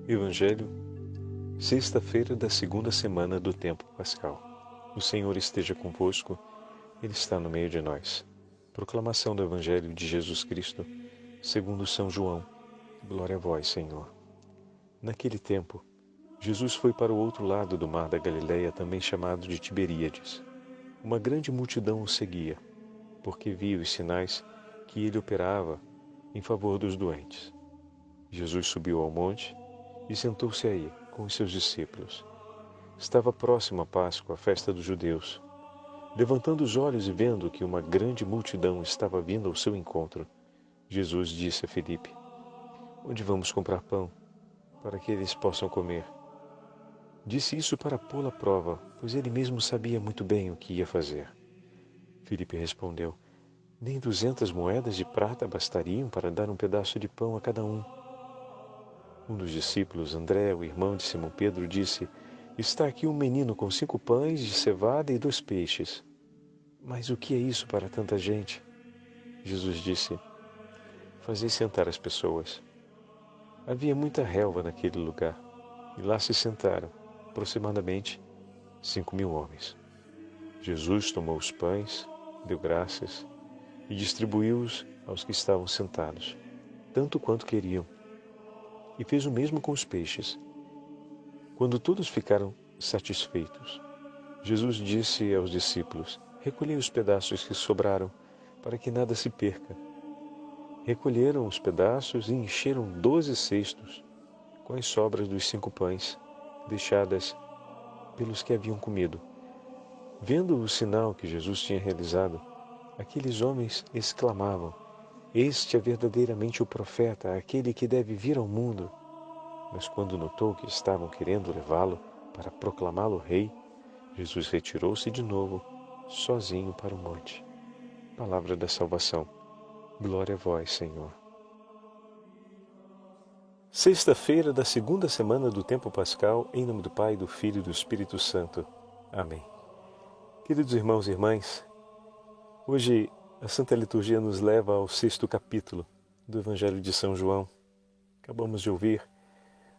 Evangelho, sexta-feira da segunda semana do tempo pascal. O Senhor esteja convosco, Ele está no meio de nós. Proclamação do Evangelho de Jesus Cristo, segundo São João. Glória a vós, Senhor. Naquele tempo, Jesus foi para o outro lado do mar da Galileia, também chamado de Tiberíades. Uma grande multidão o seguia, porque via os sinais que ele operava em favor dos doentes. Jesus subiu ao monte e sentou-se aí com os seus discípulos. Estava próxima a Páscoa, a festa dos judeus. Levantando os olhos e vendo que uma grande multidão estava vindo ao seu encontro, Jesus disse a Filipe: "Onde vamos comprar pão, para que eles possam comer?" Disse isso para pô-lo à prova, pois ele mesmo sabia muito bem o que ia fazer. Filipe respondeu: "Nem 200 moedas de prata bastariam para dar um pedaço de pão a cada um." Um dos discípulos, André, o irmão de Simão Pedro, disse: "Está aqui um menino com 5 pães de cevada e 2 peixes. Mas o que é isso para tanta gente?" Jesus disse: "Fazei sentar as pessoas." Havia muita relva naquele lugar, e lá se sentaram, aproximadamente 5.000 homens. Jesus tomou os pães, deu graças e distribuiu-os aos que estavam sentados, tanto quanto queriam, e fez o mesmo com os peixes. Quando todos ficaram satisfeitos, Jesus disse aos discípulos: "Recolhei os pedaços que sobraram, para que nada se perca." Recolheram os pedaços e encheram 12 cestos com as sobras dos 5 pães, deixadas pelos que haviam comido. Vendo o sinal que Jesus tinha realizado, aqueles homens exclamavam: "Este é verdadeiramente o profeta, aquele que deve vir ao mundo." Mas quando notou que estavam querendo levá-lo para proclamá-lo rei, Jesus retirou-se de novo, sozinho para o monte. Palavra da salvação. Glória a vós, Senhor. Sexta-feira da segunda semana do tempo pascal, em nome do Pai, do Filho e do Espírito Santo. Amém. Queridos irmãos e irmãs, hoje a Santa Liturgia nos leva ao 6º capítulo do Evangelho de São João. Acabamos de ouvir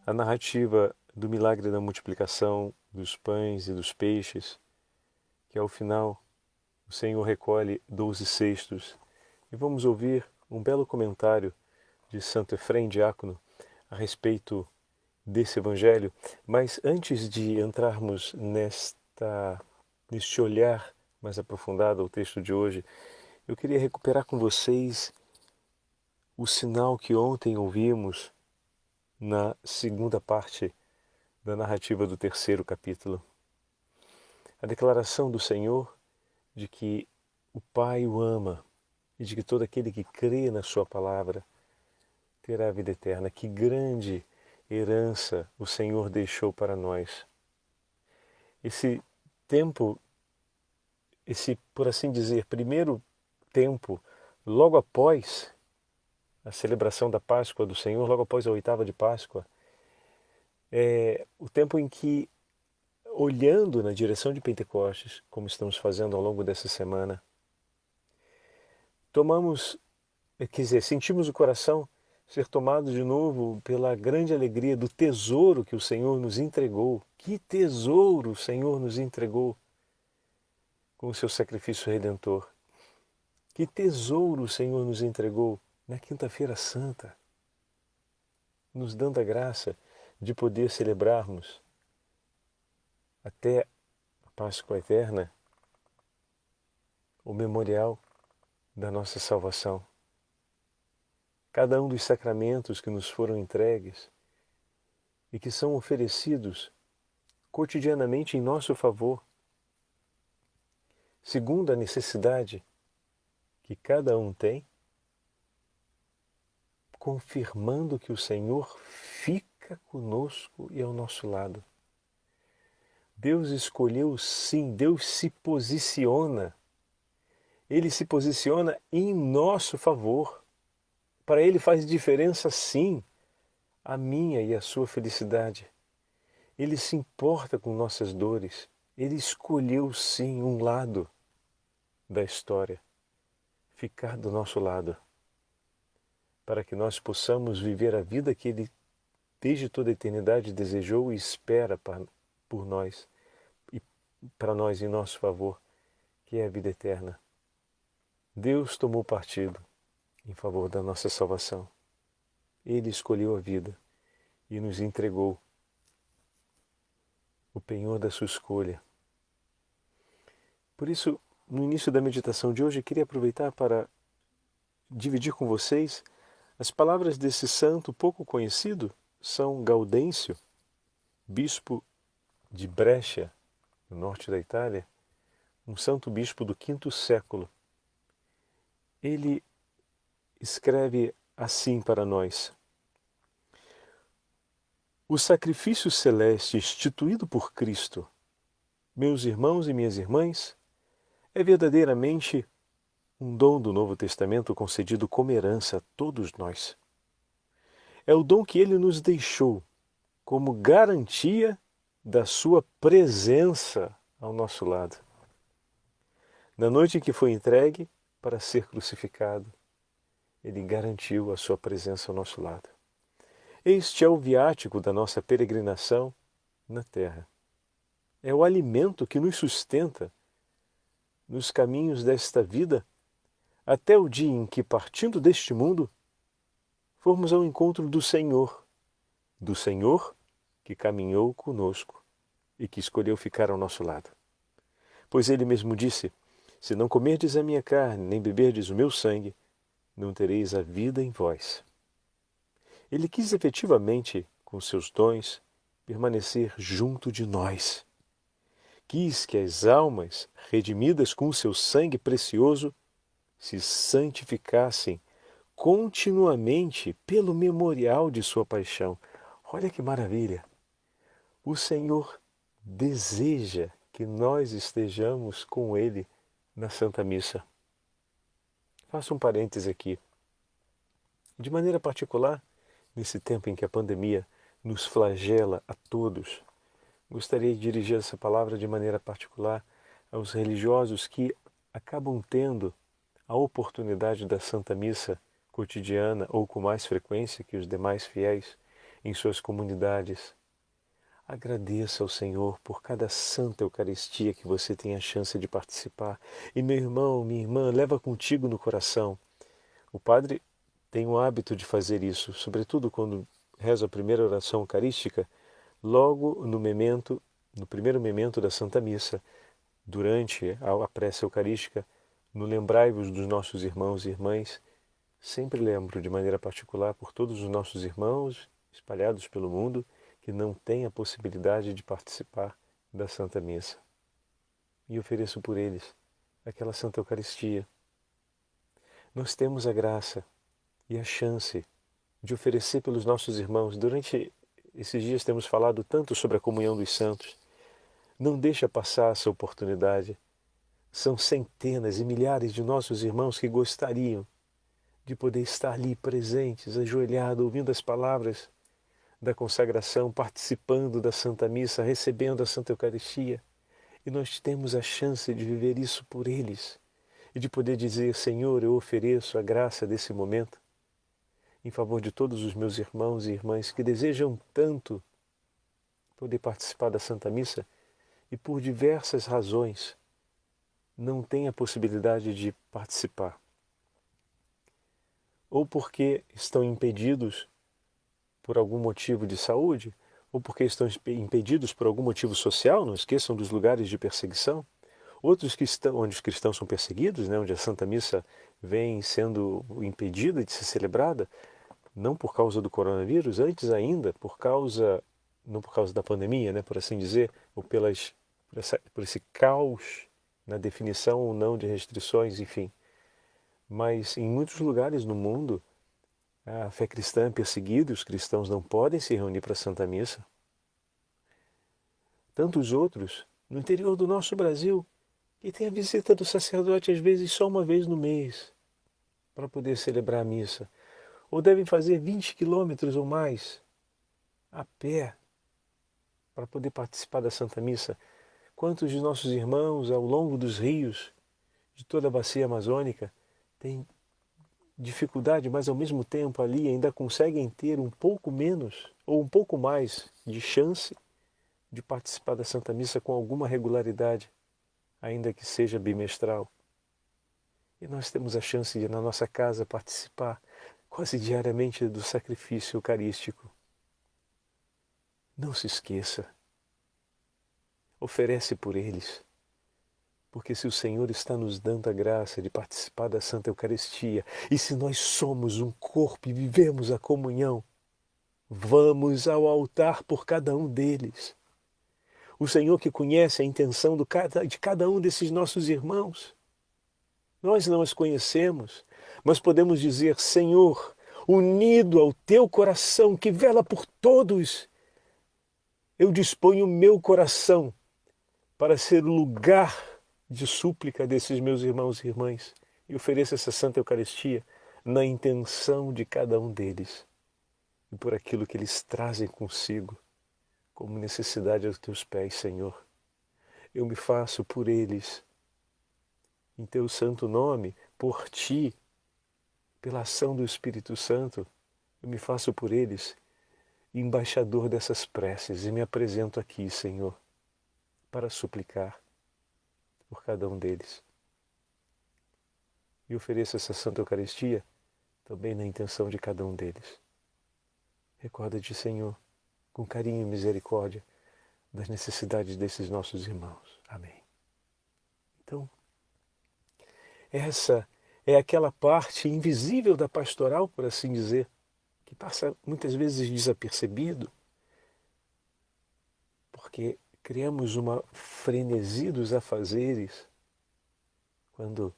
a narrativa do milagre da multiplicação dos pães e dos peixes, que ao final o Senhor recolhe 12 cestos. E vamos ouvir um belo comentário de Santo Efrém Diácono a respeito desse Evangelho. Mas antes de entrarmos neste olhar mais aprofundado ao texto de hoje, eu queria recuperar com vocês o sinal que ontem ouvimos na segunda parte da narrativa do 3º capítulo. A declaração do Senhor de que o Pai o ama e de que todo aquele que crê na sua palavra terá a vida eterna. Que grande herança o Senhor deixou para nós. Esse tempo, por assim dizer, primeiro tempo, logo após a celebração da Páscoa do Senhor, logo após a 8ª de Páscoa, é o tempo em que, olhando na direção de Pentecostes, como estamos fazendo ao longo dessa semana, sentimos o coração ser tomado de novo pela grande alegria do tesouro que o Senhor nos entregou. Que tesouro o Senhor nos entregou com o seu sacrifício redentor. Que tesouro o Senhor nos entregou na Quinta-feira Santa, nos dando a graça de poder celebrarmos até a Páscoa Eterna o memorial da nossa salvação. Cada um dos sacramentos que nos foram entregues e que são oferecidos cotidianamente em nosso favor, segundo a necessidade que cada um tem, confirmando que o Senhor fica conosco e ao nosso lado. Deus escolheu sim, Deus se posiciona. Ele se posiciona em nosso favor. Para Ele faz diferença sim a minha e a sua felicidade. Ele se importa com nossas dores. Ele escolheu sim um lado da história, ficar do nosso lado, para que nós possamos viver a vida que Ele desde toda a eternidade desejou e espera por nós e para nós em nosso favor, que é a vida eterna. Deus tomou partido em favor da nossa salvação. Ele escolheu a vida e nos entregou o penhor da sua escolha. Por isso, no início da meditação de hoje, eu queria aproveitar para dividir com vocês as palavras desse santo pouco conhecido, São Gaudêncio, bispo de Brescia, no norte da Itália, um santo bispo do V século. Ele escreve assim para nós: o sacrifício celeste instituído por Cristo, meus irmãos e minhas irmãs, é verdadeiramente um dom do Novo Testamento concedido como herança a todos nós. É o dom que ele nos deixou como garantia da sua presença ao nosso lado. Na noite em que foi entregue para ser crucificado, ele garantiu a sua presença ao nosso lado. Este é o viático da nossa peregrinação na terra. É o alimento que nos sustenta nos caminhos desta vida até o dia em que, partindo deste mundo, formos ao encontro do Senhor que caminhou conosco e que escolheu ficar ao nosso lado. Pois ele mesmo disse: se não comerdes a minha carne, nem beberdes o meu sangue, não tereis a vida em vós. Ele quis efetivamente, com seus dons, permanecer junto de nós. Quis que as almas, redimidas com o seu sangue precioso, se santificassem continuamente pelo memorial de sua paixão. Olha que maravilha! O Senhor deseja que nós estejamos com Ele na Santa Missa. Faço um parêntese aqui. De maneira particular, nesse tempo em que a pandemia nos flagela a todos, gostaria de dirigir essa palavra de maneira particular aos religiosos que acabam tendo a oportunidade da Santa Missa cotidiana ou com mais frequência que os demais fiéis em suas comunidades. Agradeça ao Senhor por cada Santa Eucaristia que você tem a chance de participar. E meu irmão, minha irmã, leva contigo no coração. O padre tem o hábito de fazer isso, sobretudo quando reza a primeira oração eucarística, logo no primeiro memento da Santa Missa, durante a prece eucarística, no lembrai-vos dos nossos irmãos e irmãs. Sempre lembro de maneira particular por todos os nossos irmãos espalhados pelo mundo que não têm a possibilidade de participar da Santa Missa. E ofereço por eles aquela Santa Eucaristia. Nós temos a graça e a chance de oferecer pelos nossos irmãos. Durante esses dias temos falado tanto sobre a comunhão dos santos. Não deixa passar essa oportunidade. São centenas e milhares de nossos irmãos que gostariam de poder estar ali presentes, ajoelhados, ouvindo as palavras da consagração, participando da Santa Missa, recebendo a Santa Eucaristia. E nós temos a chance de viver isso por eles e de poder dizer: Senhor, eu ofereço a graça desse momento em favor de todos os meus irmãos e irmãs que desejam tanto poder participar da Santa Missa e por diversas razões não têm a possibilidade de participar. Ou porque estão impedidos por algum motivo de saúde, ou porque estão impedidos por algum motivo social, não esqueçam dos lugares de perseguição. Outros que estão, onde os cristãos são perseguidos, onde a Santa Missa vem sendo impedida de ser celebrada, não por causa do coronavírus, antes ainda, não por causa da pandemia, por assim dizer, ou por esse caos na definição ou não de restrições, enfim. Mas em muitos lugares no mundo, a fé cristã é perseguida, os cristãos não podem se reunir para a Santa Missa. Tantos outros, no interior do nosso Brasil, que tem a visita do sacerdote às vezes só uma vez no mês, para poder celebrar a missa. Ou devem fazer 20 quilômetros ou mais, a pé, para poder participar da Santa Missa. Quantos de nossos irmãos, ao longo dos rios, de toda a bacia amazônica, têm dificuldade, mas ao mesmo tempo ali ainda conseguem ter um pouco menos ou um pouco mais de chance de participar da Santa Missa com alguma regularidade, ainda que seja bimestral. E nós temos a chance de, na nossa casa, participar quase diariamente do sacrifício eucarístico. Não se esqueça. Oferece por eles. Porque se o Senhor está nos dando a graça de participar da Santa Eucaristia, e se nós somos um corpo e vivemos a comunhão, vamos ao altar por cada um deles. O Senhor que conhece a intenção de cada um desses nossos irmãos. Nós não os conhecemos, mas podemos dizer: Senhor, unido ao teu coração que vela por todos, eu disponho o meu coração para ser o lugar de súplica desses meus irmãos e irmãs e ofereço essa Santa Eucaristia na intenção de cada um deles e por aquilo que eles trazem consigo como necessidade aos teus pés, Senhor. Eu me faço por eles, em teu santo nome, por ti, pela ação do Espírito Santo, eu me faço por eles embaixador dessas preces e me apresento aqui, Senhor, para suplicar por cada um deles. E ofereço essa Santa Eucaristia também na intenção de cada um deles. Recorda-te, Senhor, com carinho e misericórdia, das necessidades desses nossos irmãos. Amém. Então, essa é aquela parte invisível da pastoral, por assim dizer, que passa muitas vezes desapercebido, porque criamos uma frenesi dos afazeres, quando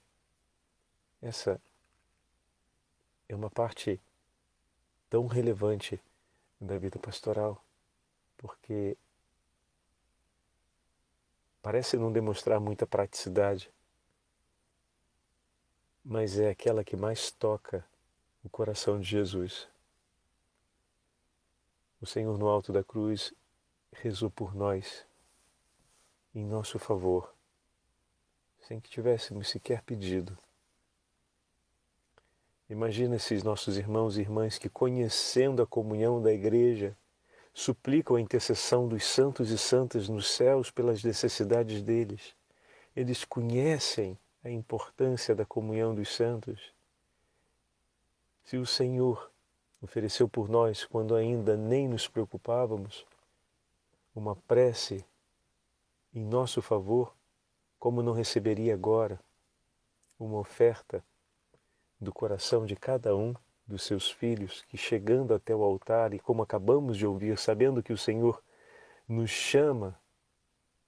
essa é uma parte tão relevante da vida pastoral, porque parece não demonstrar muita praticidade, mas é aquela que mais toca o coração de Jesus. O Senhor no alto da cruz rezou por nós, em nosso favor, sem que tivéssemos sequer pedido. Imagina esses nossos irmãos e irmãs que, conhecendo a comunhão da Igreja, suplicam a intercessão dos santos e santas nos céus pelas necessidades deles. Eles conhecem a importância da comunhão dos santos. Se o Senhor ofereceu por nós, quando ainda nem nos preocupávamos, uma prece em nosso favor, como não receberia agora uma oferta do coração de cada um dos seus filhos que, chegando até o altar, e como acabamos de ouvir, sabendo que o Senhor nos chama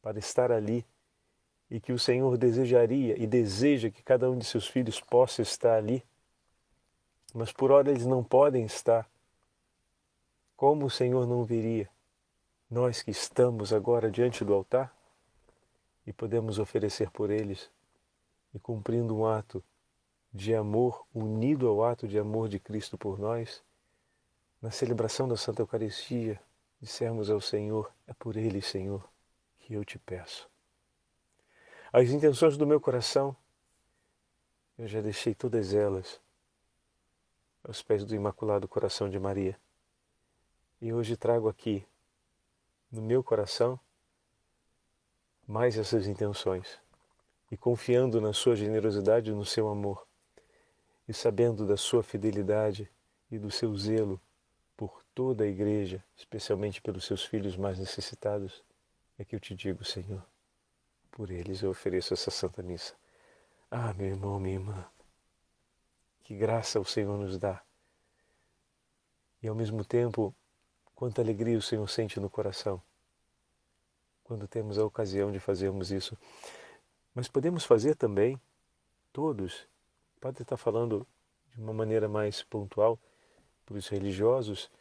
para estar ali e que o Senhor desejaria e deseja que cada um de seus filhos possa estar ali, mas por hora eles não podem estar, como o Senhor não viria? Nós que estamos agora diante do altar e podemos oferecer por eles e cumprindo um ato de amor, unido ao ato de amor de Cristo por nós, na celebração da Santa Eucaristia, dissermos ao Senhor: é por Ele, Senhor, que eu te peço. As intenções do meu coração, eu já deixei todas elas aos pés do Imaculado Coração de Maria. E hoje trago aqui, no meu coração, mais essas intenções. E confiando na sua generosidade e no seu amor, e sabendo da sua fidelidade e do seu zelo por toda a Igreja, especialmente pelos seus filhos mais necessitados, é que eu te digo, Senhor, por eles eu ofereço essa Santa Missa. Ah, meu irmão, minha irmã, que graça o Senhor nos dá. E ao mesmo tempo, quanta alegria o Senhor sente no coração quando temos a ocasião de fazermos isso. Mas podemos fazer também, todos, pode estar falando de uma maneira mais pontual para os religiosos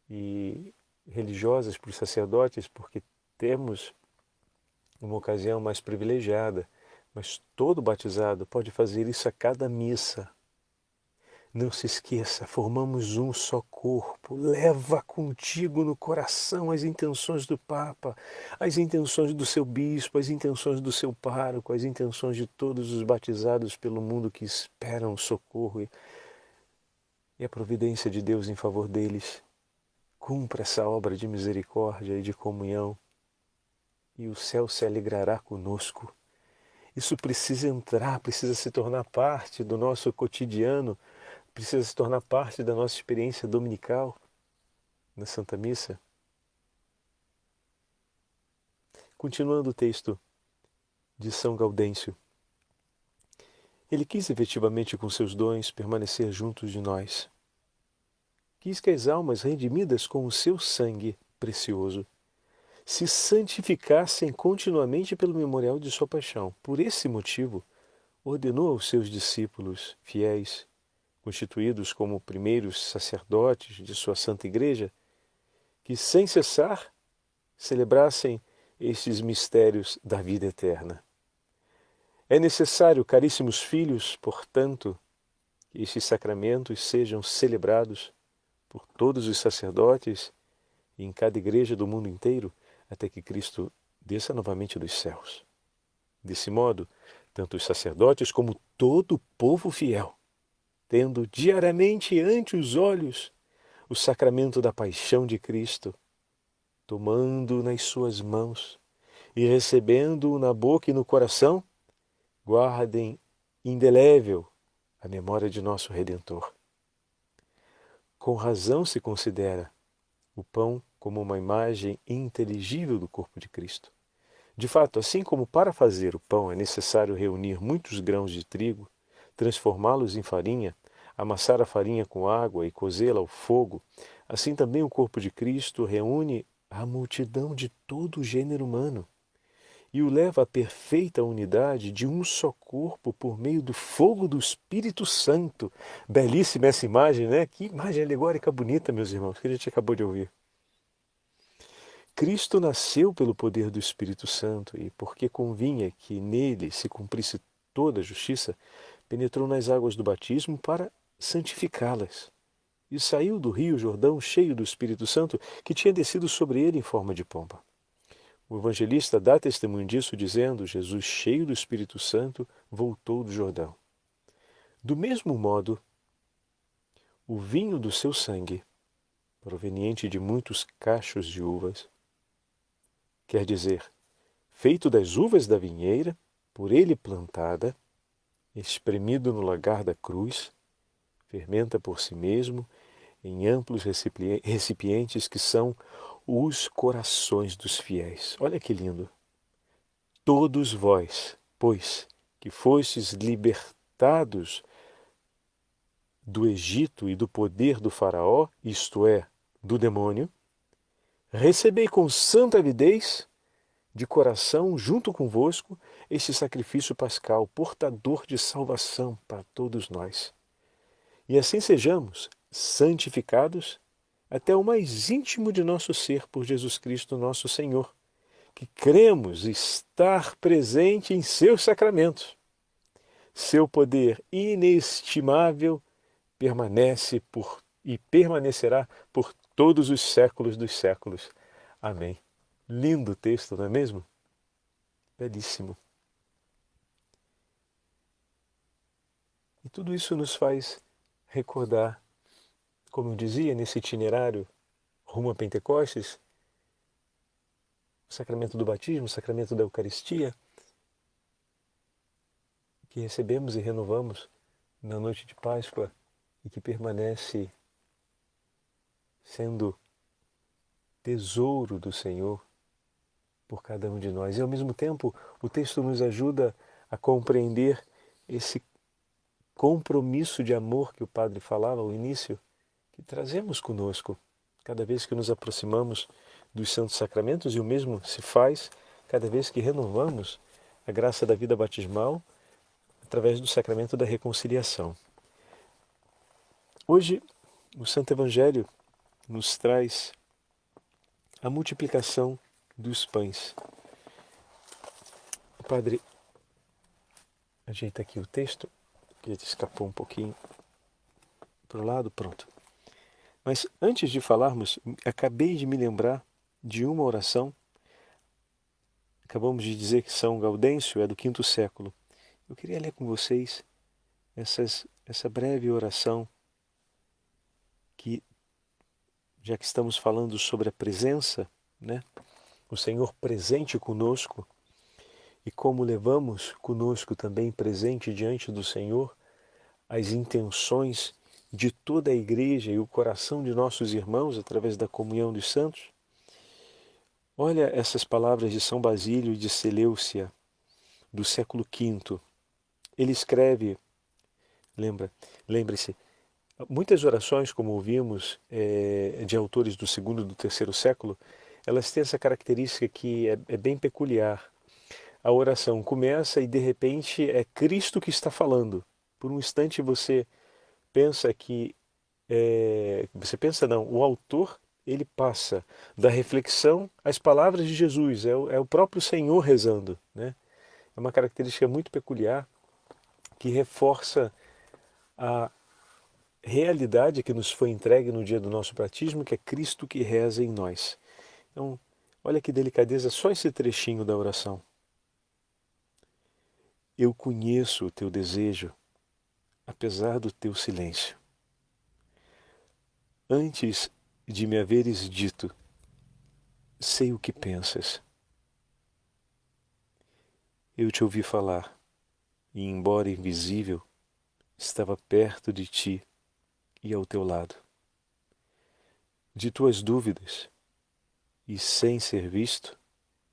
e religiosas, para os sacerdotes, porque temos uma ocasião mais privilegiada, mas todo batizado pode fazer isso a cada missa. Não se esqueça, formamos um só corpo. Leva contigo no coração as intenções do Papa, as intenções do seu bispo, as intenções do seu pároco, as intenções de todos os batizados pelo mundo que esperam socorro e a providência de Deus em favor deles. Cumpra essa obra de misericórdia e de comunhão, e o céu se alegrará conosco. Isso precisa entrar, precisa se tornar parte do nosso cotidiano, precisa se tornar parte da nossa experiência dominical na Santa Missa. Continuando o texto de São Gaudêncio. Ele quis efetivamente com seus dons permanecer juntos de nós. Quis que as almas redimidas com o seu sangue precioso se santificassem continuamente pelo memorial de sua paixão. Por esse motivo, ordenou aos seus discípulos fiéis, constituídos como primeiros sacerdotes de sua Santa Igreja, que sem cessar celebrassem estes mistérios da vida eterna. É necessário, caríssimos filhos, portanto, que estes sacramentos sejam celebrados por todos os sacerdotes e em cada igreja do mundo inteiro, até que Cristo desça novamente dos céus. Desse modo, tanto os sacerdotes como todo o povo fiel, tendo diariamente ante os olhos o sacramento da paixão de Cristo, tomando nas suas mãos e recebendo-o na boca e no coração, guardem indelével a memória de nosso Redentor. Com razão se considera o pão como uma imagem inteligível do corpo de Cristo. De fato, assim como para fazer o pão é necessário reunir muitos grãos de trigo, transformá-los em farinha, amassar a farinha com água e cozê-la ao fogo, assim também o corpo de Cristo reúne a multidão de todo o gênero humano e o leva à perfeita unidade de um só corpo por meio do fogo do Espírito Santo. Belíssima essa imagem, né? Que imagem alegórica bonita, meus irmãos, que a gente acabou de ouvir. Cristo nasceu pelo poder do Espírito Santo e, porque convinha que nele se cumprisse toda a justiça, penetrou nas águas do batismo para santificá-las. E saiu do rio Jordão cheio do Espírito Santo, que tinha descido sobre ele em forma de pomba. O evangelista dá testemunho disso dizendo: Jesus, cheio do Espírito Santo, voltou do Jordão. Do mesmo modo, o vinho do seu sangue, proveniente de muitos cachos de uvas, quer dizer, feito das uvas da vinheira, por ele plantada, espremido no lagar da cruz, fermenta por si mesmo em amplos recipientes que são os corações dos fiéis. Olha que lindo! Todos vós, pois, que fostes libertados do Egito e do poder do faraó, isto é, do demônio, recebei com santa avidez de coração, junto convosco, este sacrifício pascal, portador de salvação para todos nós. E assim sejamos santificados até o mais íntimo de nosso ser por Jesus Cristo, nosso Senhor, que cremos estar presente em seus sacramentos. Seu poder inestimável permanece e permanecerá por todos os séculos dos séculos. Amém. Lindo texto, não é mesmo? Belíssimo. E tudo isso nos faz recordar, como eu dizia, nesse itinerário rumo a Pentecostes, o sacramento do batismo, o sacramento da Eucaristia, que recebemos e renovamos na noite de Páscoa e que permanece sendo tesouro do Senhor por cada um de nós. E ao mesmo tempo, o texto nos ajuda a compreender esse compromisso de amor que o Padre falava ao início, que trazemos conosco cada vez que nos aproximamos dos santos sacramentos, e o mesmo se faz cada vez que renovamos a graça da vida batismal através do sacramento da reconciliação. Hoje, o Santo Evangelho nos traz a multiplicação dos pães. O Padre ajeita aqui o texto, que escapou um pouquinho para o lado, pronto. Mas antes de falarmos, acabei de me lembrar de uma oração. Acabamos de dizer que São Gaudêncio é do V século. Eu queria ler com vocês essa breve oração que, já que estamos falando sobre a presença, né? O Senhor presente conosco, e como levamos conosco também presente diante do Senhor as intenções de toda a igreja e o coração de nossos irmãos através da comunhão dos santos. Olha essas palavras de São Basílio de Seleucia, do século V. Ele escreve, lembre-se, muitas orações, como ouvimos, de autores do segundo e do terceiro século, elas têm essa característica que é bem peculiar. A oração começa e, de repente, é Cristo que está falando. Por um instante você pensa que... você pensa não, o autor, ele passa da reflexão às palavras de Jesus, é o próprio Senhor rezando, né? É uma característica muito peculiar que reforça a realidade que nos foi entregue no dia do nosso batismo, que é Cristo que reza em nós. Então, olha que delicadeza, só esse trechinho da oração. Eu conheço o teu desejo, apesar do teu silêncio. Antes de me haveres dito, sei o que pensas. Eu te ouvi falar, e embora invisível, estava perto de ti e ao teu lado. De tuas dúvidas, e sem ser visto,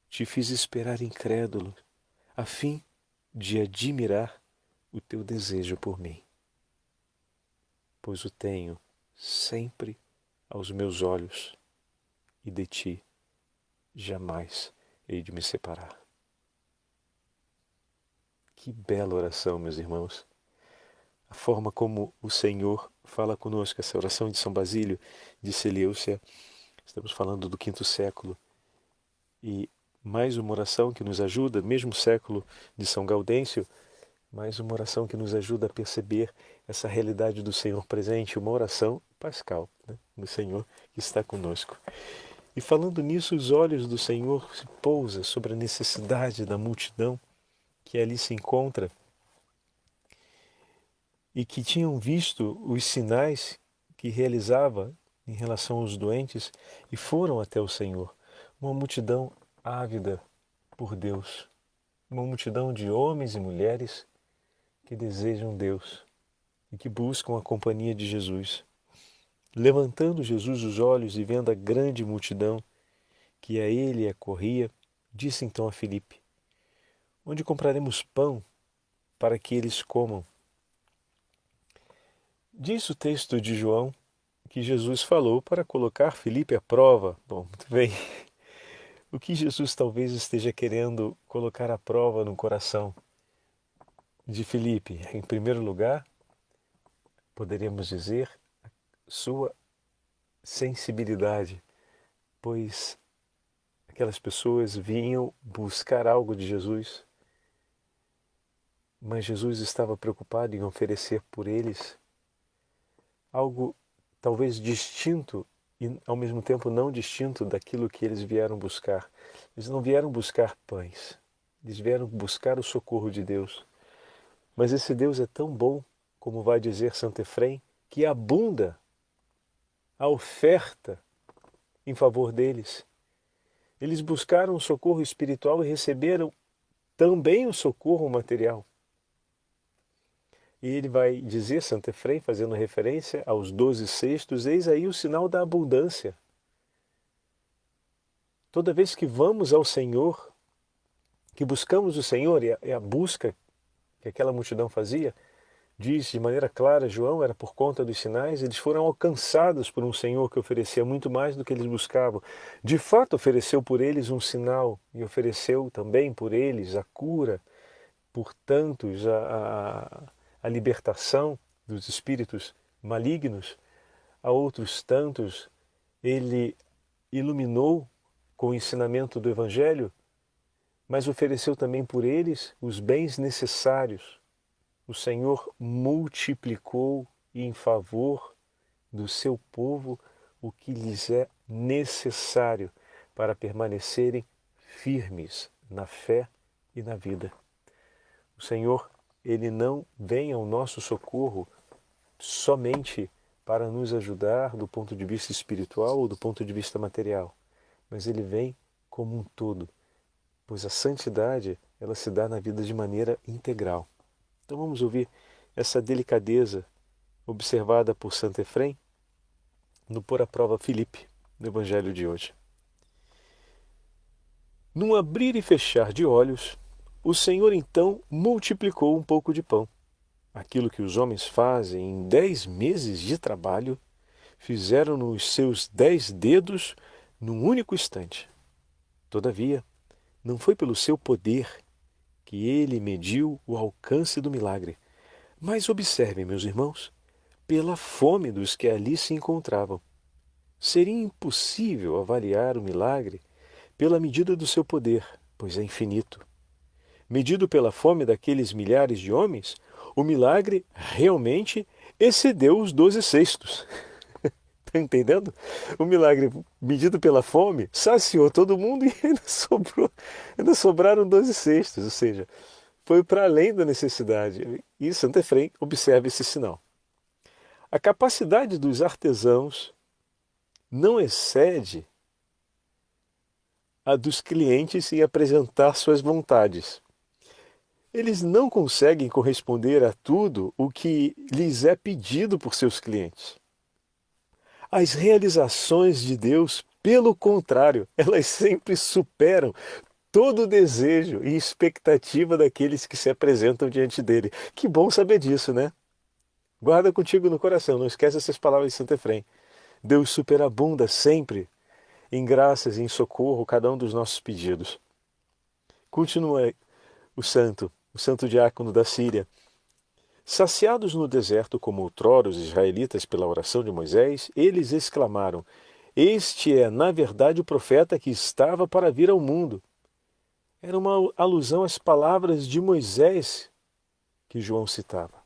te fiz esperar incrédulo, a fim de admirar o teu desejo por mim. Pois o tenho sempre aos meus olhos, e de ti jamais hei de me separar. Que bela oração, meus irmãos! A forma como o Senhor fala conosco, essa oração de São Basílio de Seleucia, estamos falando do V século, e mais uma oração que nos ajuda, mesmo século de São Gaudêncio, mais uma oração que nos ajuda a perceber essa realidade do Senhor presente, uma oração pascal, né, do Senhor que está conosco. E falando nisso, os olhos do Senhor se pousam sobre a necessidade da multidão que ali se encontra e que tinham visto os sinais que realizava em relação aos doentes e foram até o Senhor. Uma multidão ávida por Deus, uma multidão de homens e mulheres que desejam Deus e que buscam a companhia de Jesus. Levantando Jesus os olhos e vendo a grande multidão que a ele acorria, disse então a Filipe: onde compraremos pão para que eles comam? Diz o texto de João que Jesus falou para colocar Filipe à prova. Bom, muito bem. O que Jesus talvez esteja querendo colocar à prova no coração de Filipe? Em primeiro lugar, poderíamos dizer, sua sensibilidade, pois aquelas pessoas vinham buscar algo de Jesus, mas Jesus estava preocupado em oferecer por eles algo talvez distinto e ao mesmo tempo não distinto daquilo que eles vieram buscar. Eles não vieram buscar pães, eles vieram buscar o socorro de Deus. Mas esse Deus é tão bom, como vai dizer Santo Efrém, que abunda a oferta em favor deles. Eles buscaram o socorro espiritual e receberam também o socorro material. E ele vai dizer, Santo Efrém, fazendo referência aos 12 cestos, eis aí o sinal da abundância. Toda vez que vamos ao Senhor, que buscamos o Senhor, e a busca que aquela multidão fazia, diz de maneira clara, João, era por conta dos sinais, eles foram alcançados por um Senhor que oferecia muito mais do que eles buscavam. De fato, ofereceu por eles um sinal e ofereceu também por eles a cura, por tantos a libertação dos espíritos malignos. A outros tantos ele iluminou com o ensinamento do Evangelho, mas ofereceu também por eles os bens necessários. O Senhor multiplicou em favor do seu povo o que lhes é necessário para permanecerem firmes na fé e na vida. O Senhor, ele não vem ao nosso socorro somente para nos ajudar do ponto de vista espiritual ou do ponto de vista material, mas ele vem como um todo, pois a santidade ela se dá na vida de maneira integral. Então vamos ouvir essa delicadeza observada por Santo Efrem no Pôr à Prova Filipe, no Evangelho de hoje. Num abrir e fechar de olhos, o Senhor então multiplicou um pouco de pão. Aquilo que os homens fazem em 10 meses de trabalho, fizeram nos seus 10 dedos num único instante. Todavia, não foi pelo seu poder que ele mediu o alcance do milagre, mas observem, meus irmãos, pela fome dos que ali se encontravam. Seria impossível avaliar o milagre pela medida do seu poder, pois é infinito. Medido pela fome daqueles milhares de homens, o milagre realmente excedeu os 12 cestos. Está entendendo? O milagre medido pela fome saciou todo mundo e ainda sobraram 12 cestos, ou seja, foi para além da necessidade. E Santo Efrem observa esse sinal. A capacidade dos artesãos não excede a dos clientes em apresentar suas vontades. Eles não conseguem corresponder a tudo o que lhes é pedido por seus clientes. As realizações de Deus, pelo contrário, elas sempre superam todo o desejo e expectativa daqueles que se apresentam diante dele. Que bom saber disso, né? Guarda contigo no coração, não esqueça essas palavras de Santo Efrem. Deus superabunda sempre em graças e em socorro cada um dos nossos pedidos. Continua o santo diácono da Síria. Saciados no deserto como outrora os israelitas pela oração de Moisés, eles exclamaram: "Este é, na verdade, o profeta que estava para vir ao mundo." Era uma alusão às palavras de Moisés que João citava,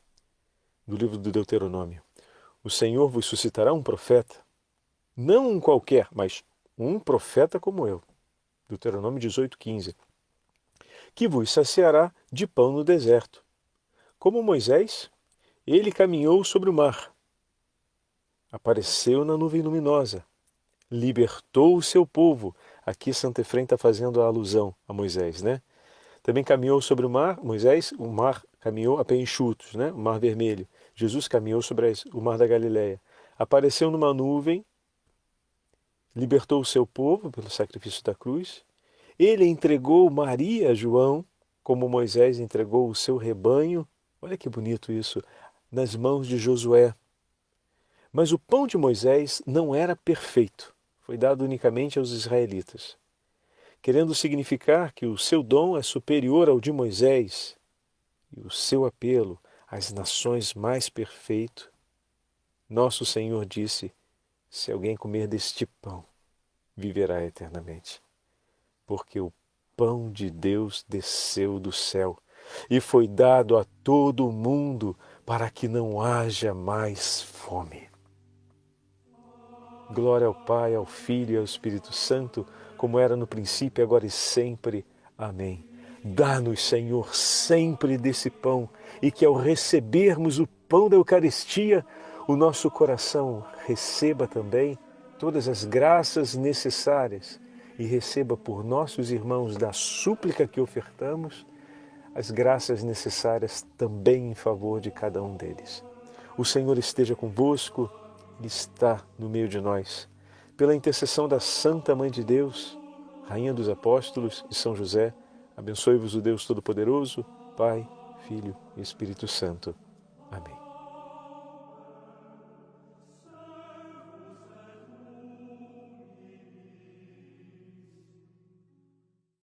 do livro do Deuteronômio. "O Senhor vos suscitará um profeta, não um qualquer, mas um profeta como eu." Deuteronômio 18:15. "Que vos saciará de pão no deserto. Como Moisés, ele caminhou sobre o mar, apareceu na nuvem luminosa, libertou o seu povo." Aqui Santo Efrem está fazendo a alusão a Moisés, né? Também caminhou sobre o mar, Moisés, o mar caminhou a pé enxutos, né? O mar vermelho. Jesus caminhou sobre o mar da Galileia. Apareceu numa nuvem, libertou o seu povo pelo sacrifício da cruz. Ele entregou Maria a João, como Moisés entregou o seu rebanho. Olha que bonito isso, nas mãos de Josué. Mas o pão de Moisés não era perfeito, foi dado unicamente aos israelitas, querendo significar que o seu dom é superior ao de Moisés e o seu apelo às nações mais perfeito. Nosso Senhor disse: "Se alguém comer deste pão, viverá eternamente." Porque o pão de Deus desceu do céu e foi dado a todo o mundo para que não haja mais fome. Glória ao Pai, ao Filho e ao Espírito Santo, como era no princípio, agora e sempre. Amém. Dá-nos, Senhor, sempre desse pão, e que ao recebermos o pão da Eucaristia, o nosso coração receba também todas as graças necessárias e receba por nossos irmãos da súplica que ofertamos as graças necessárias também em favor de cada um deles. O Senhor esteja convosco, Ele está no meio de nós. Pela intercessão da Santa Mãe de Deus, Rainha dos Apóstolos e São José, abençoe-vos o Deus Todo-Poderoso, Pai, Filho e Espírito Santo. Amém.